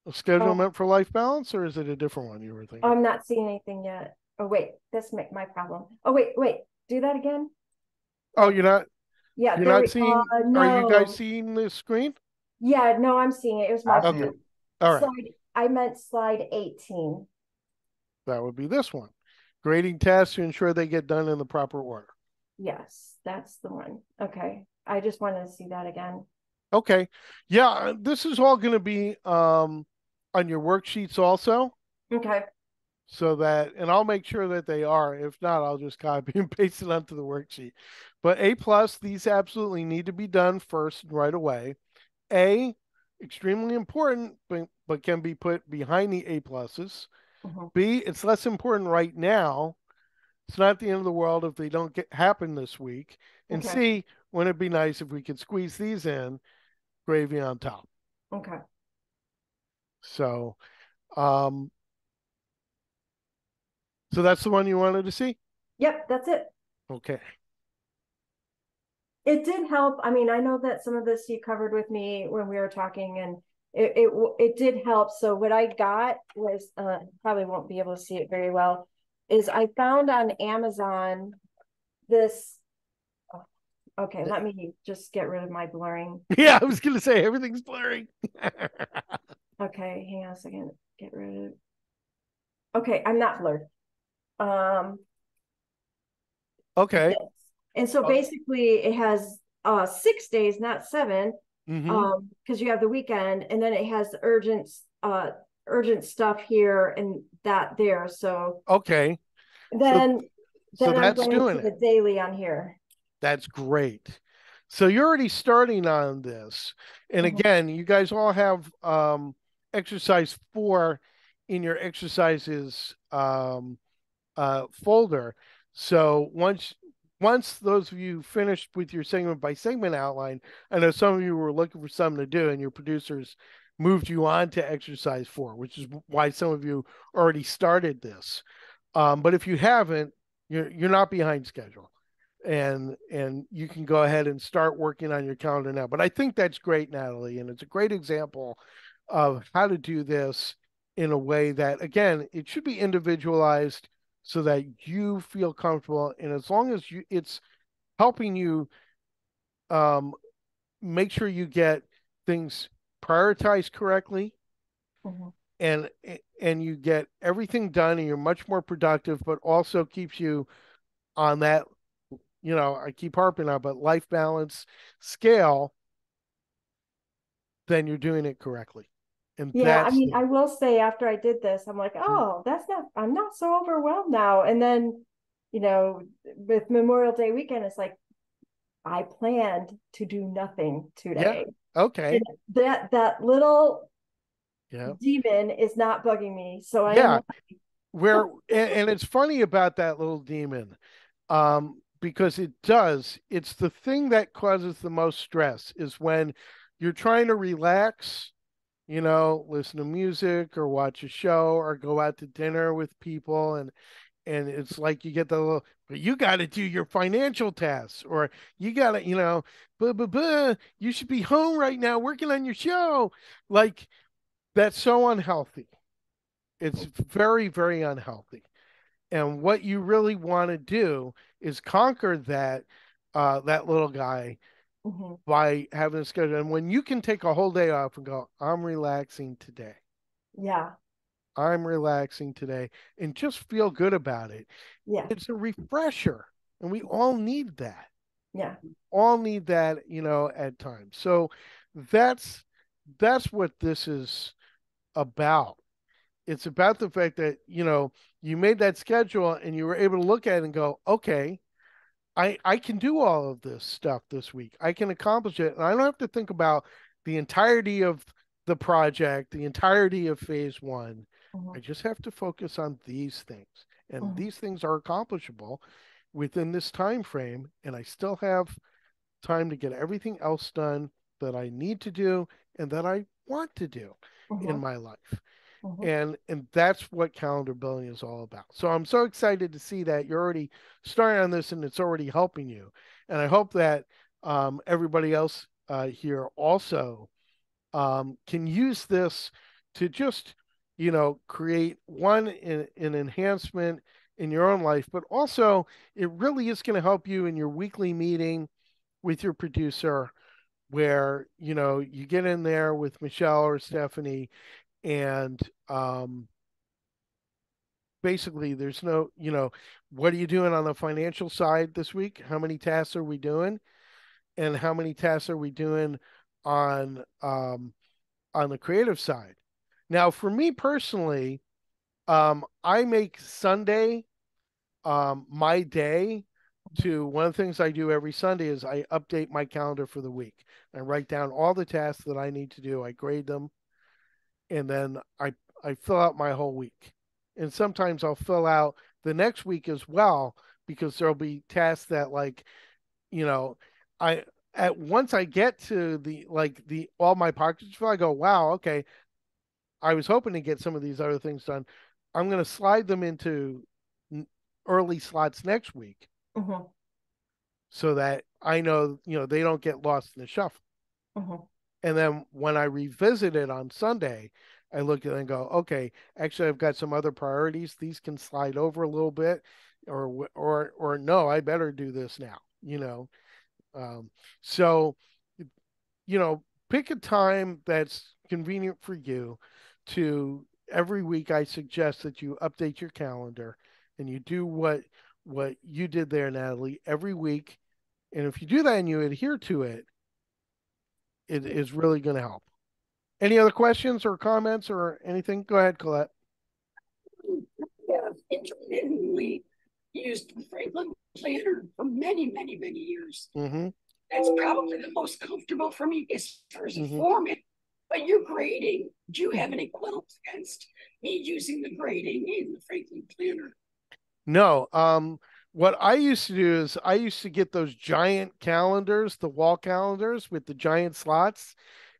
a schedule meant for life balance, or is it a different one you were thinking? I'm not seeing anything yet. Oh, wait, this make my problem. Oh, wait, do that again. Oh, you're not? Yeah, you're not seeing, no. Are you guys seeing the screen? Yeah, no, I'm seeing it. It was my okay. All right. I meant slide 18. That would be this one. Grading tasks to ensure they get done in the proper order. Yes, that's the one. Okay. I just wanted to see that again. Okay. Yeah, this is all going to be on your worksheets also. Okay. So that, and I'll make sure that they are. If not, I'll just copy and paste it onto the worksheet. But A plus, these absolutely need to be done first and right away. A, extremely important, but can be put behind the A pluses. B, it's less important right now. It's not the end of the world if they don't happen this week. And C, wouldn't it be nice if we could squeeze these in, gravy on top? Okay. So, so that's the one you wanted to see? Yep, that's it. Okay. It did help. I mean, I know that some of this you covered with me when we were talking, and it did help. So what I got was probably won't be able to see it very well. Is I found on Amazon this. Okay, let me just get rid of my blurring. Yeah, I was gonna say everything's blurring. Okay, hang on a second. Get rid of it. Okay, I'm not blurred. Okay. And so basically it has 6 days, not 7, because you have the weekend, and then it has urgent stuff here and that there. So okay. Then so I'm that's going doing to the daily on here. That's great. So you're already starting on this. And again, you guys all have exercise 4 in your exercises folder. So once those of you finished with your segment by segment outline, I know some of you were looking for something to do and your producers moved you on to exercise 4, which is why some of you already started this. But if you haven't, you're not behind schedule. And you can go ahead and start working on your calendar now. But I think that's great, Natalie, and it's a great example of how to do this in a way that, again, it should be individualized so that you feel comfortable. And as long as it's helping you make sure you get things prioritized correctly, and you get everything done, and you're much more productive, but also keeps you on that, I keep harping on, but life balance scale, then you're doing it correctly. And Yeah, I that's mean, I will say after I did this, I'm like, oh, I'm not so overwhelmed now. And then, with Memorial Day weekend, it's like I planned to do nothing yeah. today. And Okay. that little Yeah. demon is not bugging me. So I am Yeah. Where and it's funny about that little demon, because it's the thing that causes the most stress is when you're trying to relax, listen to music or watch a show or go out to dinner with people, and it's like you get the little, but you got to do your financial tasks, or you got to, blah, blah, blah, you should be home right now working on your show. Like, that's so unhealthy. It's very, very unhealthy. And what you really want to do is conquer that little guy Mhm. by having a schedule. And when you can take a whole day off and go, I'm relaxing today. Yeah. I'm relaxing today, and just feel good about it. Yeah. It's a refresher, and we all need that. Yeah. All need that, at times. So that's that's what this is about. It's about the fact that, you made that schedule and you were able to look at it and go, okay, I can do all of this stuff this week. I can accomplish it. And I don't have to think about the entirety of the project, the entirety of phase one. I Mhm. just have to focus on these things. And Mhm. these things are accomplishable within this time frame. And I still have time to get everything else done that I need to do and that I want to do in Mhm. my life. Mhm. And that's what calendar building is all about. So I'm so excited to see that you're already starting on this and it's already helping you. And I hope that everybody else here also can use this to just, create an enhancement in your own life, but also it really is going to help you in your weekly meeting with your producer, where you get in there with Michelle or Stephanie, and basically there's no, what are you doing on the financial side this week? How many tasks are we doing? And how many tasks are we doing on the creative side? Now, for me personally, I make Sunday my day. To one of the things I do every Sunday is I update my calendar for the week. I write down all the tasks that I need to do. I grade them, and then I fill out my whole week. And sometimes I'll fill out the next week as well, because there'll be tasks that, like, you know, I at once I get to the all my pockets full, I go, wow, okay, I was hoping to get some of these other things done. I'm going to slide them into early slots next week Mhm. so that I know, they don't get lost in the shuffle. Mhm. And then when I revisit it on Sunday, I look at it and go, okay, actually, I've got some other priorities. These can slide over a little bit, or no, I better do this now. Um, so, pick a time that's convenient for you. To every week, I suggest that you update your calendar and you do what you did there, Natalie, every week. And if you do that and you adhere to it, it is really going to help. Any other questions or comments or anything? Go ahead, Colette. Have intermittently used the Franklin Planner for many, many, many years. Mm-hmm. That's probably the most comfortable for me as far as a Mm-hmm. format. But your grading, do you have any qualms against me using the grading in the Franklin Planner? No. What I used to do is I used to get those giant calendars, the wall calendars with the giant slots,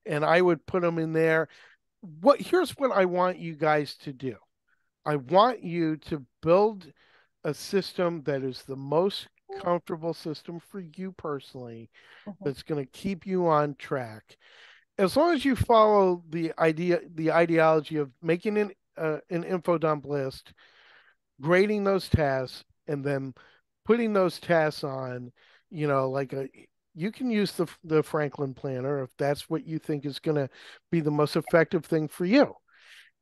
and I would put them in there. Here's what I want you guys to do. I want you to build a system that is the most comfortable system for you personally, Mhm. that's going to keep you on track. As long as you follow the ideology of making an info dump list, grading those tasks, and then putting those tasks on, like you can use the Franklin Planner if that's what you think is going to be the most effective thing for you.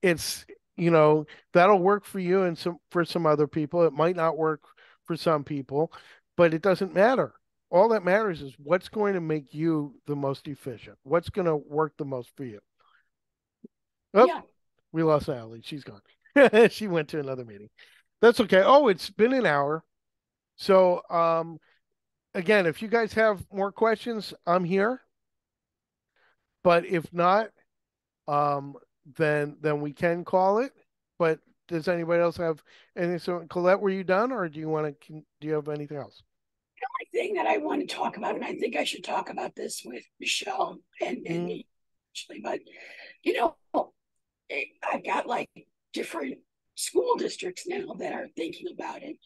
It's, that'll work for you and for some other people. It might not work for some people, but it doesn't matter. All that matters is what's going to make you the most efficient, what's going to work the most for you. Oh, Yeah. we lost Allie. She's gone. She went to another meeting. That's okay. Oh, it's been an hour. So, again, if you guys have more questions, I'm here. But if not, um, then we can call it. But does anybody else have anything? So, Colette, were you done, or do you want to? Do you have anything else? The only thing that I want to talk about, and I think I should talk about this with Michelle and me, actually, but you know, I've got like different school districts now that are thinking about it.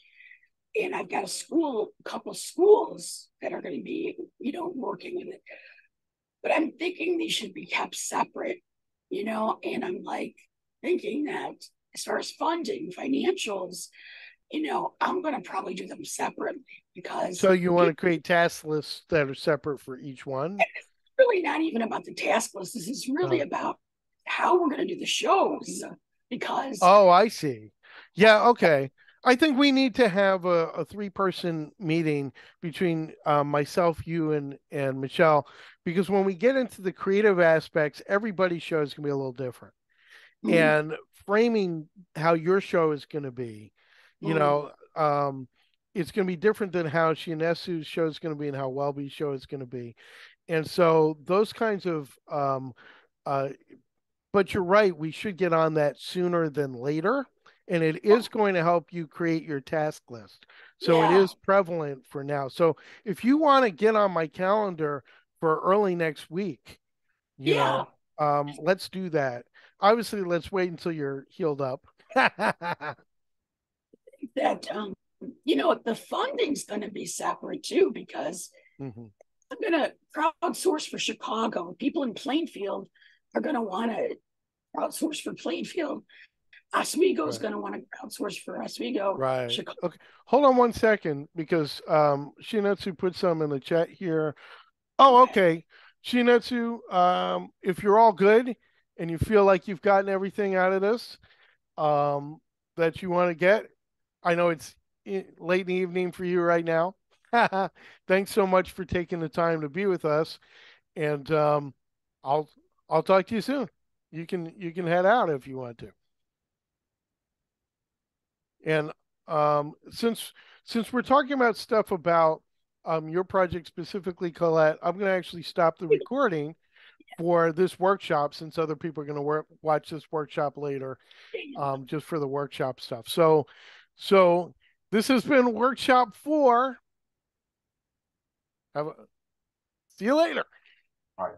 And I've got a couple of schools that are going to be, working with it. But I'm thinking these should be kept separate, and I'm like thinking that as far as funding, financials, I'm going to probably do them separately because So you want to it's create task lists that are separate for each one? really not even about the task list. This is really about how we're going to do the shows because Oh, I see. Yeah, okay. I think we need to have a three-person meeting between myself, you, and Michelle, because when we get into the creative aspects, everybody's show is going to be a little different. And framing how your show is going to be, you know, it's going to be different than how Shionesu's show is going to be and how Welby's show is going to be. And so those kinds of uh, but you're right, we should get on that sooner than later. And it is going to help you create your task list. So it yeah, is prevalent for now. So if you want to get on my calendar for early next week, you yeah, know, let's do that. Obviously, let's wait until you're healed up. that the funding's going to be separate too because Mhm. I'm going to crowdsource for Chicago. People in Plainfield are going to want to crowdsource for Plainfield. Oswego is Right. going to want to crowdsource for Oswego. Right. Chicago. Okay. Hold on one second because Shinetsu put some in the chat here. Oh, Okay. okay. Shinetsu, if you're all good and you feel like you've gotten everything out of this um, that you want to get, I know it's late in the evening for you right now. Thanks so much for taking the time to be with us, and I'll I'll talk to you soon. You can head out if you want to. And since we're talking about stuff about your project specifically, Colette, I'm going to actually stop the recording for this workshop since other people are going to watch this workshop later, just for the workshop stuff. So this has been workshop 4. See you later. All right.